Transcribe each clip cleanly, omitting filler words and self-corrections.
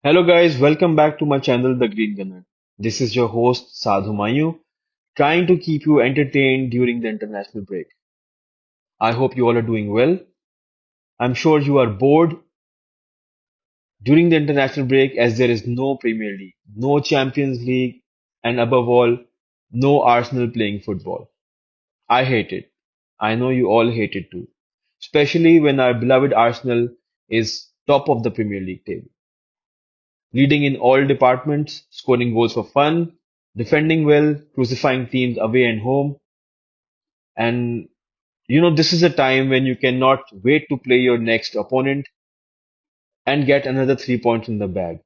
Hello guys, welcome back to my channel The Green Gunner. This is your host Sadhu Mayu, trying to keep you entertained during the international break. I hope you all are doing well. I'm sure you are bored during the international break as there is no Premier League, no Champions League, and above all, no Arsenal playing football. I hate it. I know you all hate it too, especially when our beloved Arsenal is top of the Premier League table, leading in all departments, scoring goals for fun, defending well, crucifying teams away and home. And this is a time when you cannot wait to play your next opponent and get another 3 points in the bag.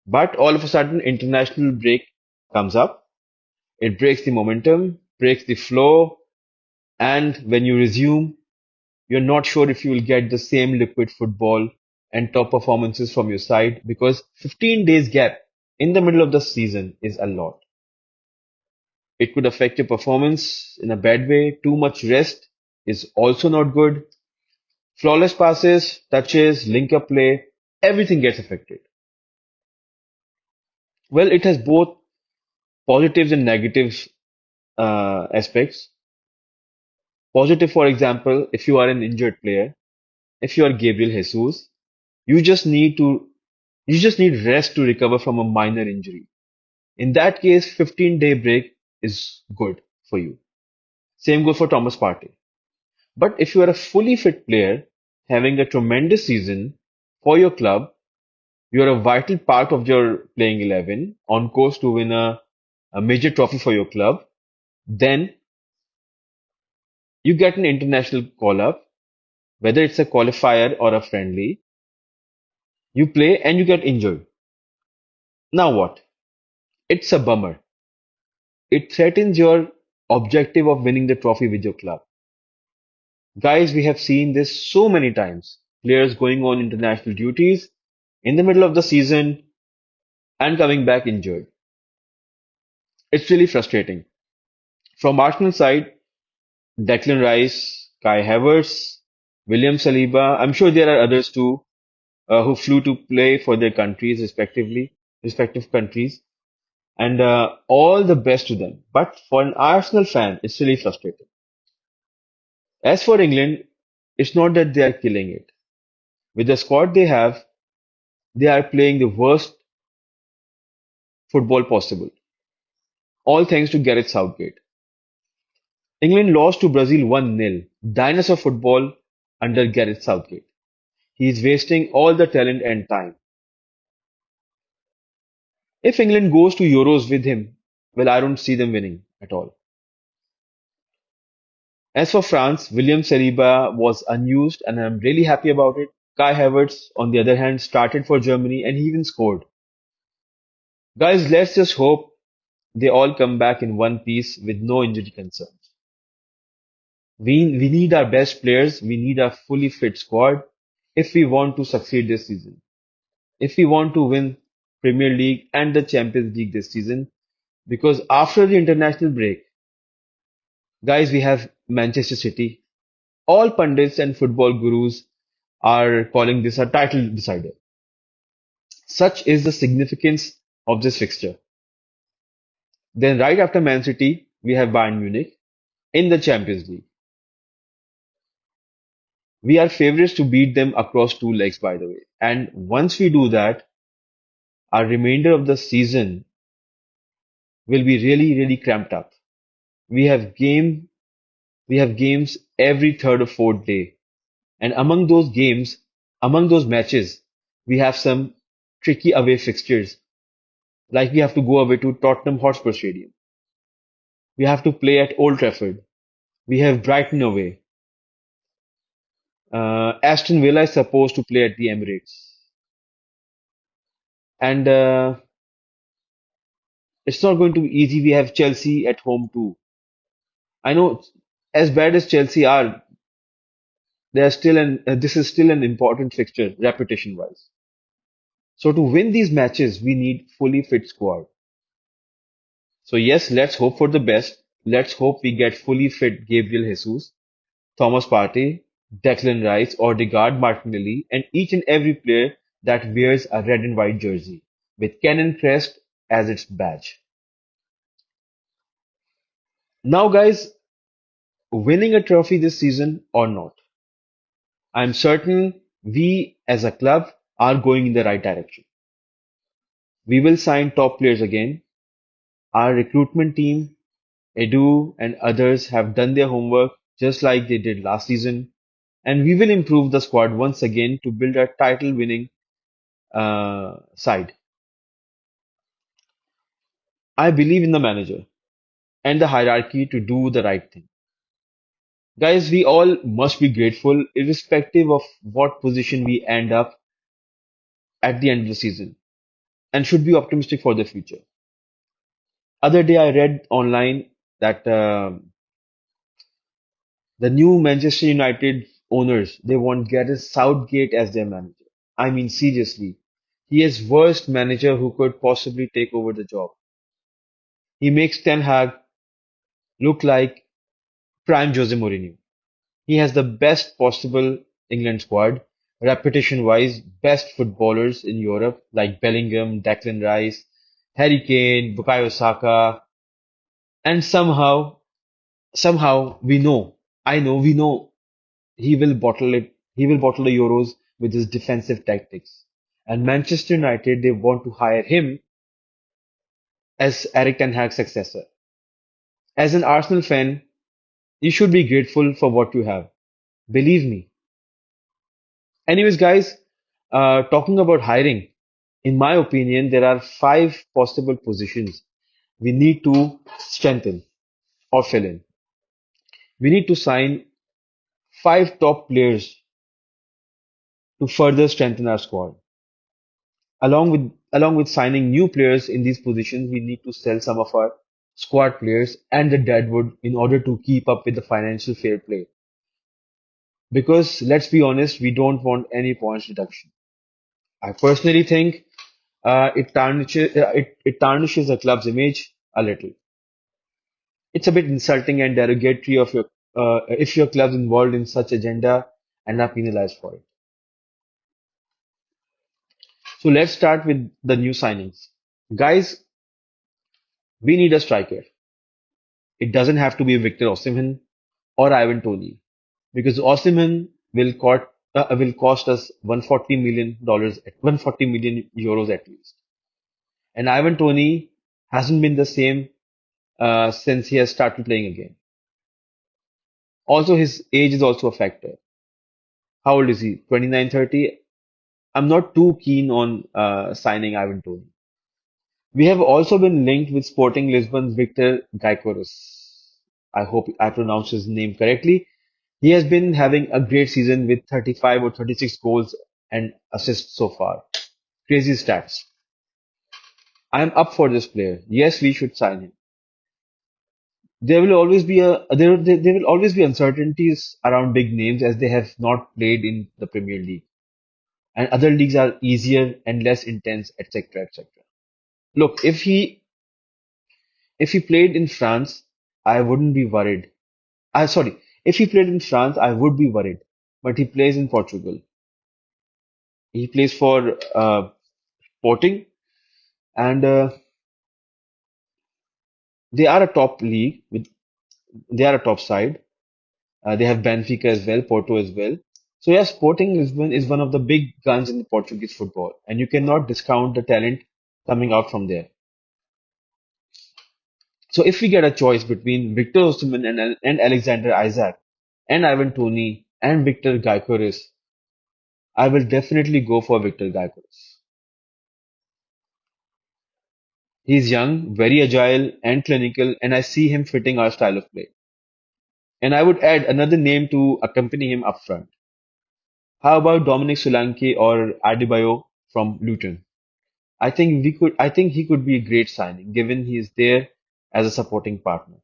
But all of a sudden, international break comes up. It breaks the momentum, breaks the flow, and when you resume, you're not sure if you will get the same liquid football and top performances from your side because 15 days gap in the middle of the season is a lot. It could affect your performance in a bad way. Too much rest is also not good. Flawless passes, touches, link up play, everything gets affected. Well, it has both positives and negative aspects. Positive, for example, if you are an injured player, if you are Gabriel Jesus, you just need to you just need rest to recover from a minor injury. In that case, 15-day break is good for you. Same goes for Thomas Partey. But if you are a fully fit player having a tremendous season for your club, you are a vital part of your playing 11 on course to win a major trophy for your club, then you get an international call up, whether it's a qualifier or a friendly, you play and you get injured. Now what? It's a bummer. It threatens your objective of winning the trophy with your club. Guys, we have seen this so many times. Players going on international duties in the middle of the season and coming back injured. It's really frustrating. From Arsenal side, Declan Rice, Kai Havertz, William Saliba, I'm sure there are others too who flew to play for their countries respective countries, and all the best to them. But for an Arsenal fan, it's really frustrating. As for England, it's not that they are killing it. With the squad they have, they are playing the worst football possible. All thanks to Gareth Southgate. England lost to Brazil 1-0. Dinosaur football under Gareth Southgate. He is wasting all the talent and time. If England goes to Euros with him, well, I don't see them winning at all. As for France, William Saliba was unused and I'm really happy about it. Kai Havertz, on the other hand, started for Germany and he even scored. Guys, let's just hope they all come back in one piece with no injury concerns. We need our best players, we need a fully fit squad if we want to succeed this season. If we want to win Premier League and the Champions League this season, because after the international break, guys, we have Manchester City. All pundits and football gurus are calling this a title decider. Such is the significance of this fixture. Then right after Man City, we have Bayern Munich in the Champions League. We are favorites to beat them across two legs, by the way. And once we do that, our remainder of the season will be really, really cramped up. We have game, we have games every third or fourth day. And among those games, among those matches, we have some tricky away fixtures. Like we have to go away to Tottenham Hotspur Stadium. We have to play at Old Trafford. We have Brighton away. Aston Villa is supposed to play at the Emirates. And it's not going to be easy. We have Chelsea at home too. I know as bad as Chelsea are, they are still this is still an important fixture reputation wise. So to win these matches, we need fully fit squad. So yes, let's hope for the best. Let's hope we get fully fit Gabriel Jesus, Thomas Partey, Declan Rice, Odegaard, Martinelli, and each and every player that wears a red and white jersey with cannon crest as its badge. Now, guys, winning a trophy this season or not, I'm certain we as a club are going in the right direction. We will sign top players again. Our recruitment team, Edu and others have done their homework just like they did last season, and we will improve the squad once again to build a title winning side. I believe in the manager and the hierarchy to do the right thing. Guys, we all must be grateful irrespective of what position we end up at the end of the season and should be optimistic for the future. Other day I read online that the new Manchester United owners they want Gareth Southgate as their manager. I mean seriously, he is worst manager who could possibly take over the job. He makes Ten Hag look like prime Jose Mourinho. He has the best possible England squad, reputation-wise, best footballers in Europe like Bellingham, Declan Rice, Harry Kane, Bukayo Saka, and somehow we know he will bottle it. He will bottle the Euros with his defensive tactics. And Manchester United, they want to hire him as Eric Ten Hag's successor. As an Arsenal fan, you should be grateful for what you have. Believe me. Anyways, guys, talking about hiring, in my opinion, there are five possible positions we need to strengthen or fill in. We need to sign five top players to further strengthen our squad. Along with signing new players in these positions, we need to sell some of our squad players and the deadwood in order to keep up with the financial fair play. Because let's be honest, we don't want any points deduction. I personally think it tarnishes a club's image a little. It's a bit insulting and derogatory of your if your club's involved in such agenda and are penalized for it. So let's start with the new signings. Guys, we need a striker. It doesn't have to be Victor Osimhen or Ivan Toney because Osimhen will cost us $140 million, 140 million euros at least. And Ivan Toney hasn't been the same since he has started playing again. Also, his age is also a factor. How old is he? 29, 30. I'm not too keen on signing Ivan Toney. We have also been linked with Sporting Lisbon's Victor Gyökeres. I hope I pronounced his name correctly. He has been having a great season with 35 or 36 goals and assists so far. Crazy stats. I am up for this player. Yes, we should sign him. There will always be uncertainties around big names as they have not played in the Premier League, and other leagues are easier and less intense, etc., etc. Look, if he played in France, I wouldn't be worried. Sorry, if he played in France, I would be worried. But he plays in Portugal. He plays for Sporting, and they are a top league. They are a top side. They have Benfica as well, Porto as well. So yeah, Sporting Lisbon is one of the big guns in Portuguese football, and you cannot discount the talent coming out from there. So if we get a choice between Victor Osimhen and Alexander Isaac and Ivan Toney and Victor Gyökeres, I will definitely go for Victor Gyökeres. He's young, very agile and clinical, and I see him fitting our style of play. And I would add another name to accompany him up front. How about Dominic Solanke or Adebayo from Luton? I think he could be a great signing given he is there as a supporting partner.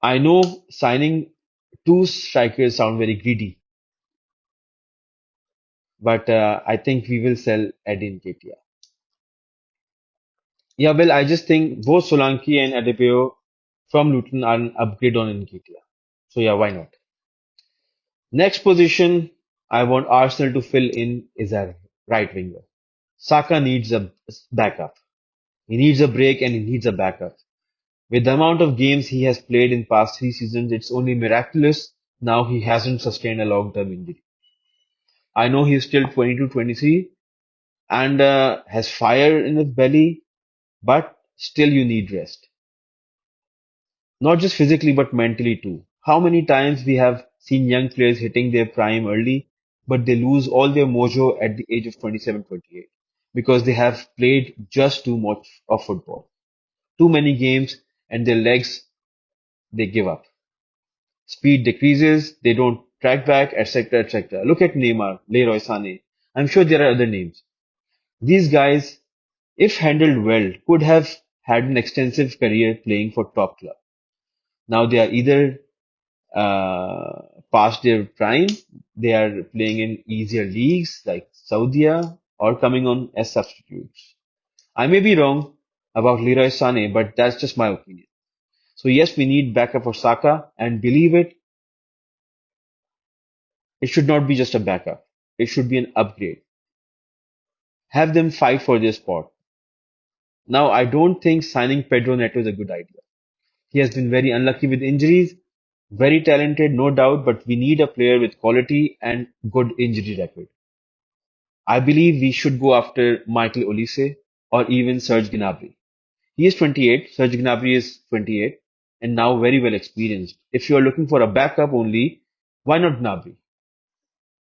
I know signing two strikers sound very greedy, but I think we will sell Eddie Nketiah. Yeah, well, I just think both Solanke and Adebayo from Luton are an upgrade on Nketiah. So yeah, why not? Next position I want Arsenal to fill in is our right winger. Saka needs a backup. He needs a break and he needs a backup. With the amount of games he has played in past 3 seasons, it's only miraculous now he hasn't sustained a long-term injury. I know he's still 22, 23 and has fire in his belly, but still you need rest. Not just physically, but mentally too. How many times we have seen young players hitting their prime early, but they lose all their mojo at the age of 27, 28 because they have played just too much of football. Too many games and their legs, they give up. Speed decreases, they don't track back, etc., etc. Look at Neymar, Leroy Sané. I'm sure there are other names. These guys, if handled well, could have had an extensive career playing for top club. Now they are either past their prime, they are playing in easier leagues like Saudi or coming on as substitutes. I may be wrong about Leroy Sané, but that's just my opinion. So yes, we need backup for Saka, and believe it, it should not be just a backup. It should be an upgrade. Have them fight for their spot. Now, I don't think signing Pedro Neto is a good idea. He has been very unlucky with injuries, very talented, no doubt, but we need a player with quality and good injury record. I believe we should go after Michael Olise or even Serge Gnabry. He is 28, Serge Gnabry is 28, and now very well experienced. If you are looking for a backup only, why not Gnabry?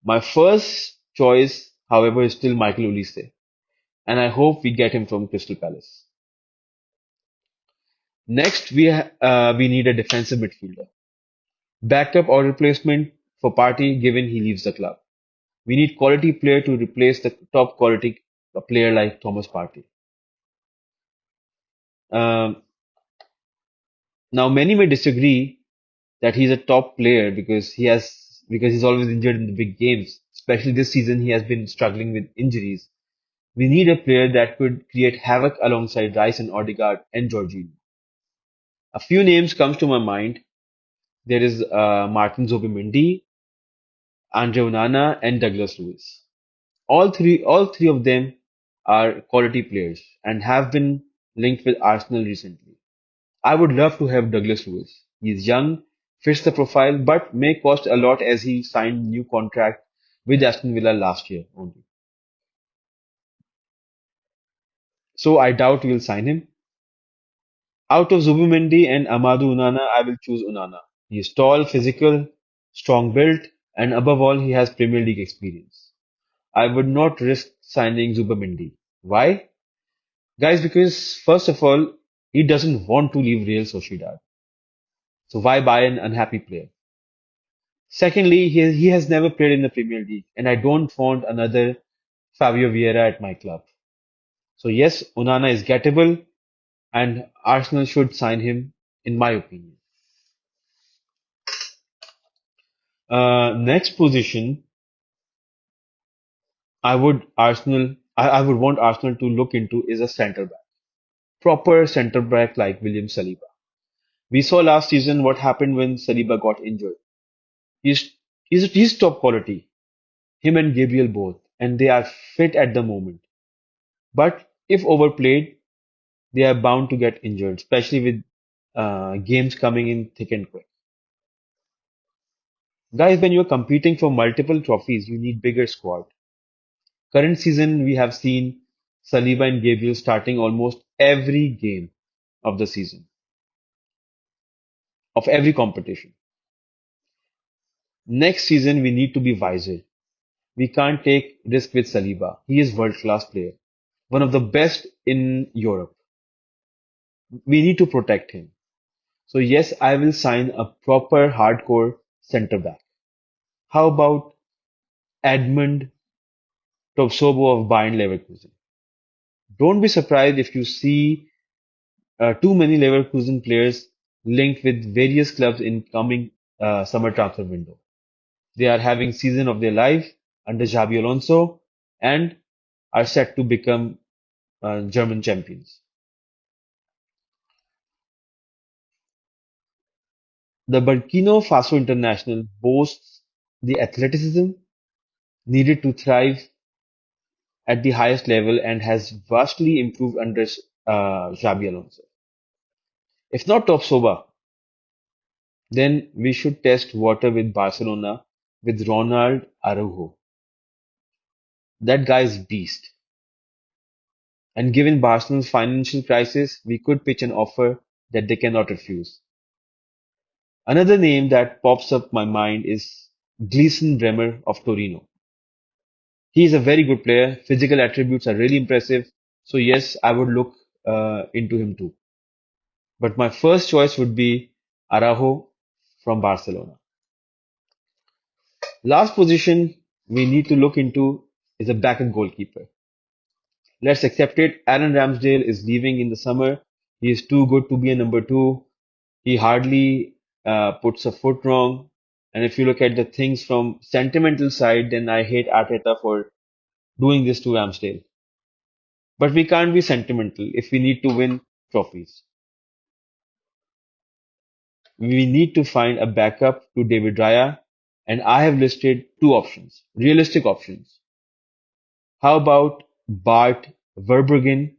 My first choice, however, is still Michael Olise, and I hope we get him from Crystal Palace. Next, we need a defensive midfielder, backup or replacement for Partey given he leaves the club. We need quality player to replace the top quality player like Thomas Partey. Um, Now, many may disagree that he's a top player because he's always injured in the big games. Especially this season, he has been struggling with injuries. We need a player that could create havoc alongside Rice and Odegaard and Jorginho. A few names comes to my mind. There is Martin Zubimendi, Andre Onana, and Douglas Luiz. All three of them are quality players and have been linked with Arsenal recently. I would love to have Douglas Luiz. He's young, fits the profile, but may cost a lot as he signed new contract with Aston Villa last year only. So I doubt we'll sign him. Out of Zubimendi and Amadou Unana, I will choose Unana. He is tall, physical, strong built, and above all, he has Premier League experience. I would not risk signing Zubimendi. Why? Guys, because first of all, he doesn't want to leave Real Sociedad. So why buy an unhappy player? Secondly, he has never played in the Premier League, and I don't want another Fabio Vieira at my club. So yes, Onana is gettable, and Arsenal should sign him, in my opinion. Next position, I would want Arsenal to look into is a centre back, proper centre back like William Saliba. We saw last season what happened when Saliba got injured. He's he's top quality, him and Gabriel both, and they are fit at the moment. But if overplayed, they are bound to get injured, especially with games coming in thick and quick. Guys, when you're competing for multiple trophies, you need bigger squad. Current season, we have seen Saliba and Gabriel starting almost every game of the season, of every competition. Next season, we need to be wiser. We can't take risk with Saliba. He is world-class player, one of the best in Europe. We need to protect him. So yes, I will sign a proper hardcore centre back. How about Edmund Topsobo of Bayern Leverkusen? Don't be surprised if you see too many Leverkusen players linked with various clubs in coming summer transfer window. They are having season of their life under Xabi Alonso and are set to become German champions. The Burkina Faso international boasts the athleticism needed to thrive at the highest level and has vastly improved under Xabi Alonso. If not top Soba, then we should test water with Barcelona with Ronald Araujo. That guy is beast. And given Barcelona's financial crisis, we could pitch an offer that they cannot refuse. Another name that pops up my mind is Gleason Bremer of Torino. He is a very good player. Physical attributes are really impressive. So yes, I would look into him too. But my first choice would be Araujo from Barcelona. Last position we need to look into is a backup goalkeeper. Let's accept it. Aaron Ramsdale is leaving in the summer. He is too good to be a number two. He hardly puts a foot wrong. And if you look at the things from sentimental side, then I hate Arteta for doing this to Ramsdale. But we can't be sentimental if we need to win trophies. We need to find a backup to David Raya, and I have listed two options, realistic options. How about Bart Verbruggen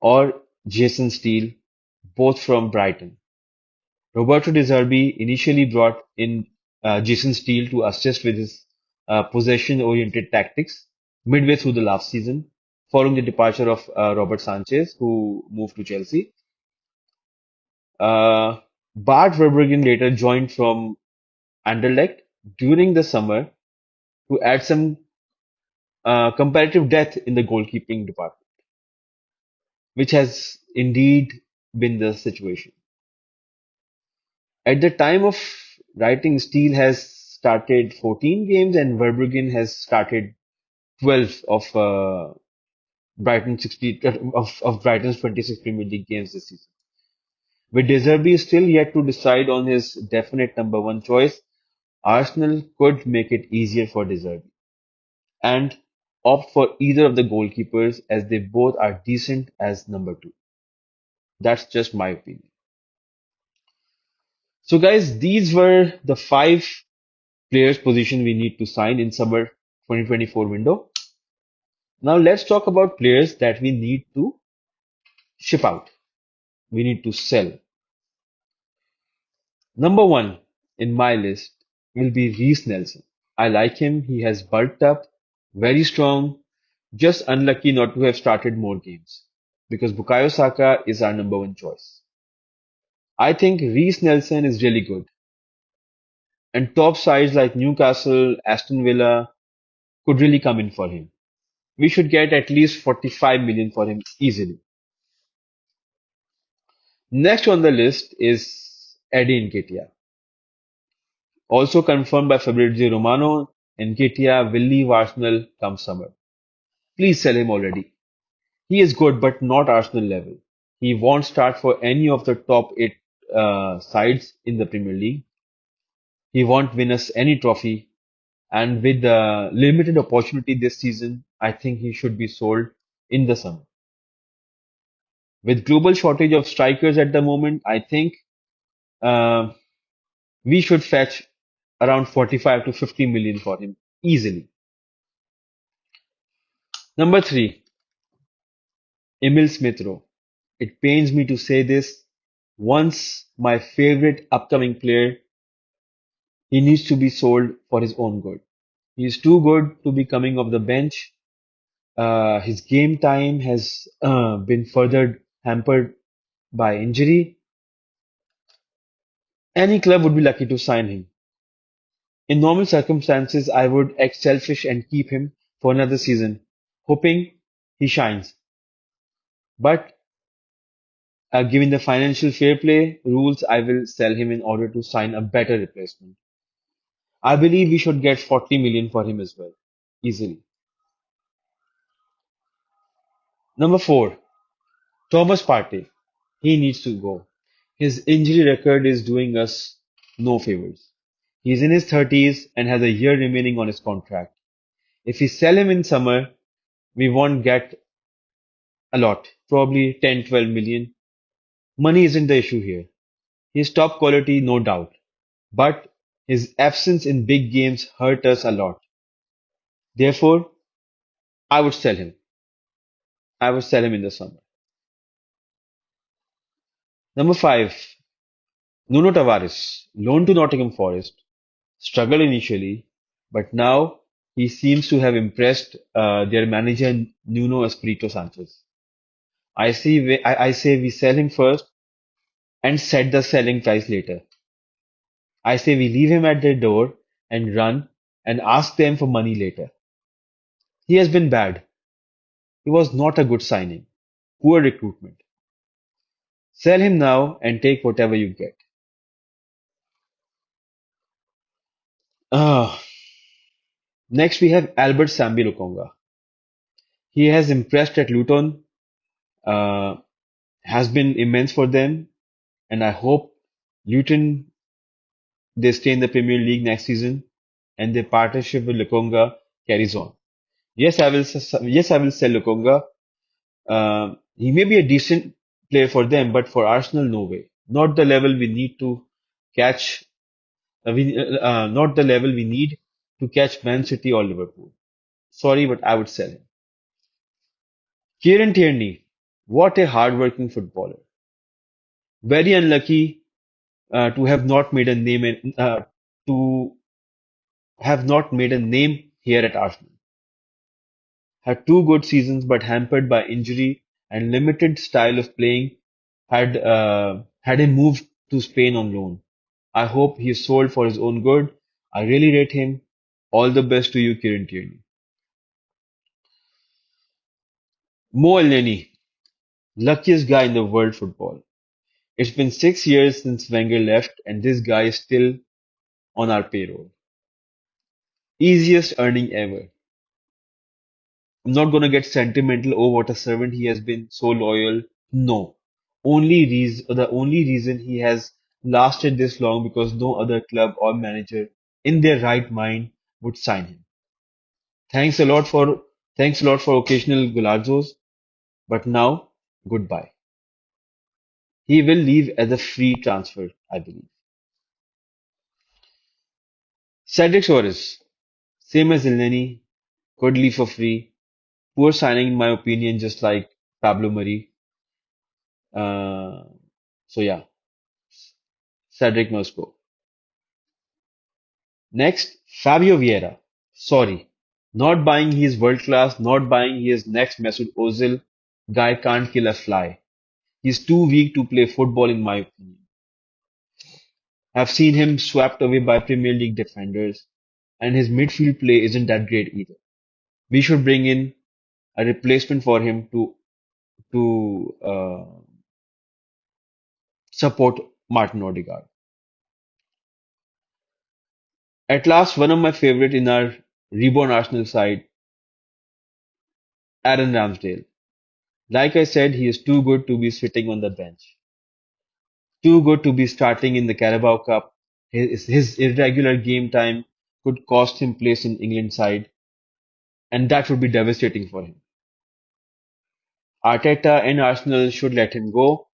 or Jason Steele, both from Brighton? Roberto De Zerbi initially brought in Jason Steele to assist with his possession-oriented tactics midway through the last season, following the departure of Robert Sanchez, who moved to Chelsea. Uh, Bart Verbruggen later joined from Anderlecht during the summer to add some comparative depth in the goalkeeping department, which has indeed been the situation. At the time of writing, Steele has started 14 games and Verbruggen has started 12 of Brighton's 26 Premier League games this season. With De Zerbi still yet to decide on his definite number one choice, Arsenal could make it easier for De Zerbi and opt for either of the goalkeepers as they both are decent as number two. That's just my opinion. So guys, these were the five players position we need to sign in summer 2024 window. Now let's talk about players that we need to ship out. We need to sell. Number one in my list will be Reece Nelson. I like him. He has bulked up, very strong, just unlucky not to have started more games because Bukayo Saka is our number one choice. I think Reece Nelson is really good, and top sides like Newcastle, Aston Villa could really come in for him. We should get at least 45 million for him easily. Next on the list is Eddie Nketiah. Also confirmed by Fabrizio Romano, Nketiah will leave Arsenal come summer. Please sell him already. He is good but not Arsenal level. He won't start for any of the top eight sides in the Premier League. He won't win us any trophy. And with the limited opportunity this season, I think he should be sold in the summer. With global shortage of strikers at the moment, I think uh, we should fetch around 45 to 50 million for him easily. Number three, Emil Smith Rowe. It pains me to say this. Once my favorite upcoming player, he needs to be sold for his own good. He is too good to be coming off the bench. His game time has been further hampered by injury. Any club would be lucky to sign him. In normal circumstances, I would act selfish and keep him for another season, hoping he shines. But given the financial fair play rules, I will sell him in order to sign a better replacement. I believe we should get 40 million for him as well, easily. Number four, Thomas Partey. He needs to go. His injury record is doing us no favors. He's in his 30s and has a year remaining on his contract. If we sell him in summer, we won't get a lot, probably 10, 12 million. Money isn't the issue here. He's top quality, no doubt. But his absence in big games hurt us a lot. Therefore, I would sell him. I would sell him in the summer. Number five, Nuno Tavares, loaned to Nottingham Forest, struggled initially, but now he seems to have impressed their manager Nuno Espirito Sanchez. I say we sell him first and set the selling price later. I say we leave him at their door and run and ask them for money later. He has been bad. He was not a good signing. Poor recruitment. Sell him now and take whatever you get. Ah, next we have Albert Sambi Lukonga. He has impressed at Luton, uh, has been immense for them, and I hope Luton they stay in the Premier League next season and their partnership with Lukonga carries on. Yes, I will sell Lukonga. He may be a decent player for them, but for Arsenal, no way. Not the level we need to catch. Not the level we need to catch Man City or Liverpool. Sorry, but I would sell him. Kieran Tierney, what a hard-working footballer. Very unlucky to have not made a name to have not made a name here at Arsenal. Had two good seasons, but hampered by injury and limited style of playing. Had him moved to Spain on loan. I hope he is sold for his own good. I really rate him. All the best to you, Kieran Tierney. Mo Elneny, luckiest guy in the world football. It's been 6 years since Wenger left, and this guy is still on our payroll. Easiest earning ever. I'm not gonna get sentimental. Oh, what a servant he has been, so loyal. No. The only reason he has lasted this long because no other club or manager in their right mind would sign him. Thanks a lot for thanks a lot for occasional golazzos, but now goodbye. He will leave as a free transfer, I believe. Cedric Soares, same as Elneny, could leave for free. Poor signing in my opinion, just like Pablo Mari. Uh, so yeah, Cedric must go. Next, Fabio Vieira. Sorry, not buying he is world class, not buying he is next Mesut Ozil. Guy can't kill a fly. He's too weak to play football in my opinion. I've seen him swept away by Premier League defenders, and his midfield play isn't that great either. We should bring in a replacement for him to support Martin Odegaard. At last, one of my favorite in our reborn Arsenal side, Aaron Ramsdale. Like I said, he is too good to be sitting on the bench. Too good to be starting in the Carabao Cup. His irregular game time could cost him place in England side, and that would be devastating for him. Arteta and Arsenal should let him go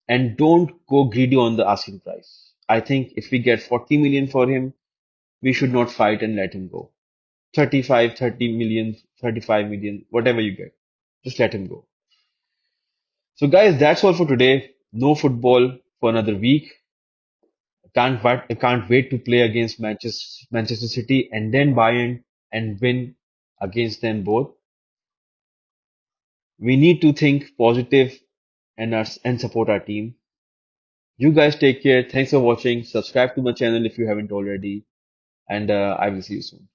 and don't go greedy on the asking price. I think if we get 40 million for him, we should not fight and let him go. 35, 30 million, 35 million, whatever you get. Just let him go. So guys, that's all for today. No football for another week. I can't wait to play against Manchester City and then Bayern and win against them both. We need to think positive and support our team. You guys take care. Thanks for watching. Subscribe to my channel if you haven't already, and I will see you soon.